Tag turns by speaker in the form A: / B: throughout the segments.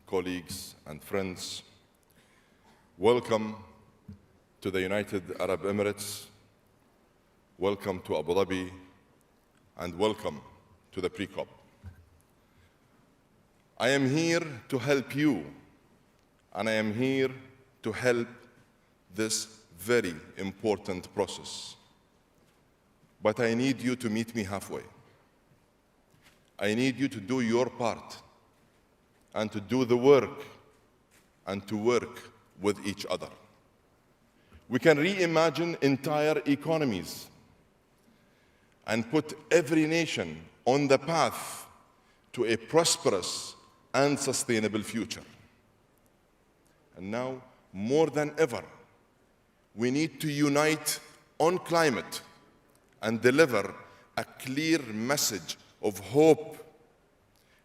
A: colleagues and friends, welcome to the United Arab Emirates, welcome to Abu Dhabi, and welcome to the pre-COP. I am here to help you, and I am here to help this very important process. But I need you to meet me halfway. I need you to do your part and to do the work and to work with each other. We can reimagine entire economies and put every nation on the path to a prosperous and sustainable future. And now, more than ever, we need to unite on climate and deliver a clear message of hope,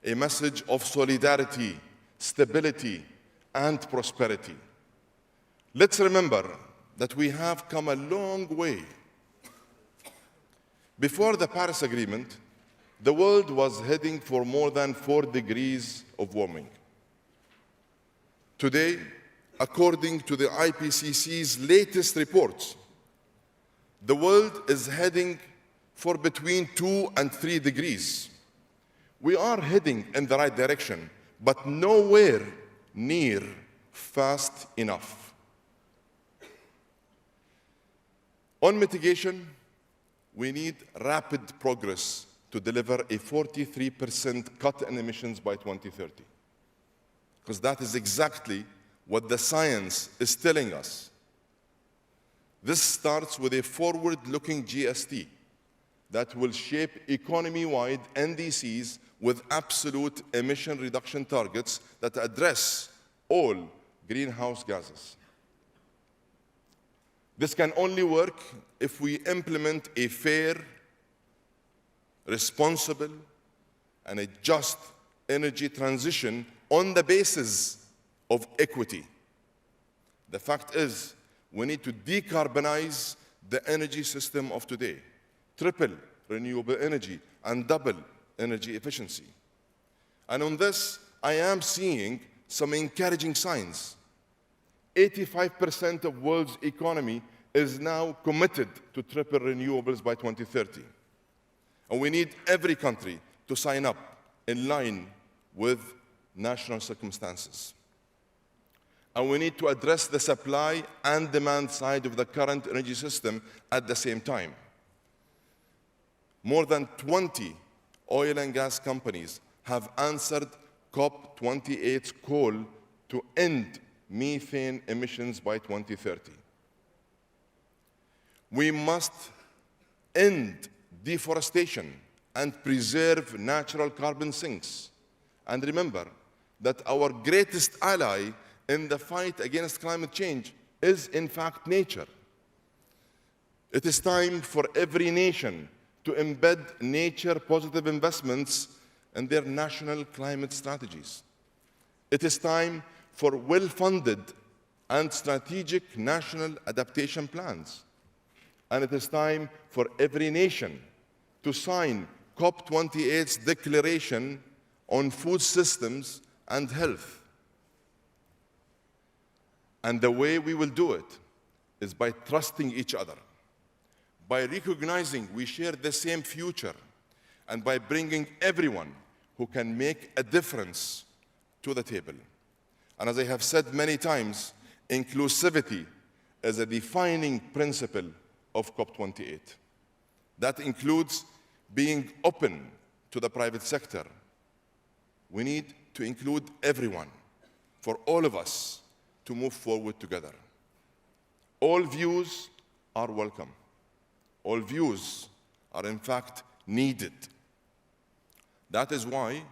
A: a message of solidarity, stability, and prosperity. Let's remember that we have come a long way. Before the Paris Agreement, the world was heading for more than 4 degrees of warming. Today, according to the IPCC's latest reports, the world is heading for between 2 and 3 degrees. We are heading in the right direction, but nowhere near fast enough. On mitigation, we need rapid progress to deliver a 43% cut in emissions by 2030. Because that is exactly what the science is telling us. This starts with a forward-looking GST that will shape economy-wide NDCs with absolute emission reduction targets that address all greenhouse gases. This can only work if we implement a fair, responsible, and a just energy transition on the basis of equity. The fact is, we need to decarbonize the energy system of today, triple renewable energy and double energy efficiency. And on this, I am seeing some encouraging signs. 85% of the world's economy is now committed to triple renewables by 2030. And we need every country to sign up in line with national circumstances. And we need to address the supply and demand side of the current energy system at the same time. More than 20 oil and gas companies have answered COP28's call to end methane emissions by 2030. We must end deforestation and preserve natural carbon sinks. And remember that our greatest ally in the fight against climate change is, in fact, nature. It is time for every nation to embed nature-positive investments in their national climate strategies. It is time for well-funded and strategic national adaptation plans. And it is time for every nation to sign COP28's declaration on food systems and health. And the way we will do it is by trusting each other, by recognizing we share the same future, and by bringing everyone who can make a difference to the table. And as I have said many times, inclusivity is a defining principle of COP28. That includes being open to the private sector. We need to include everyone, for all of us to move forward together. All views are welcome. All views are, in fact, needed. That is why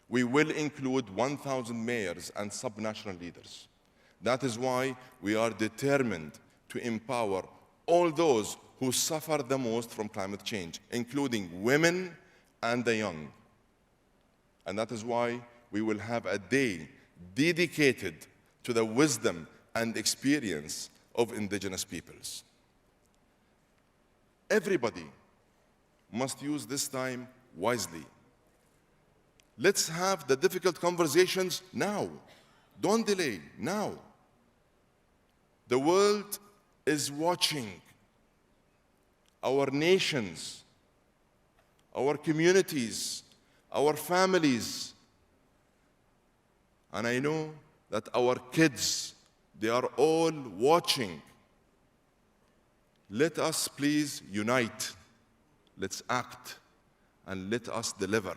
A: we will include 1,000 mayors and subnational leaders. That is why we are determined to empower all those who suffer the most from climate change, including women and the young. And that is why we will have a day dedicated to the wisdom and experience of indigenous peoples. Everybody must use this time wisely. Let's have the difficult conversations now. Don't delay, now. The world is watching. Our nations, our communities, our families. And I know that our kids, they are all watching. Let us please unite. Let's act and let us deliver.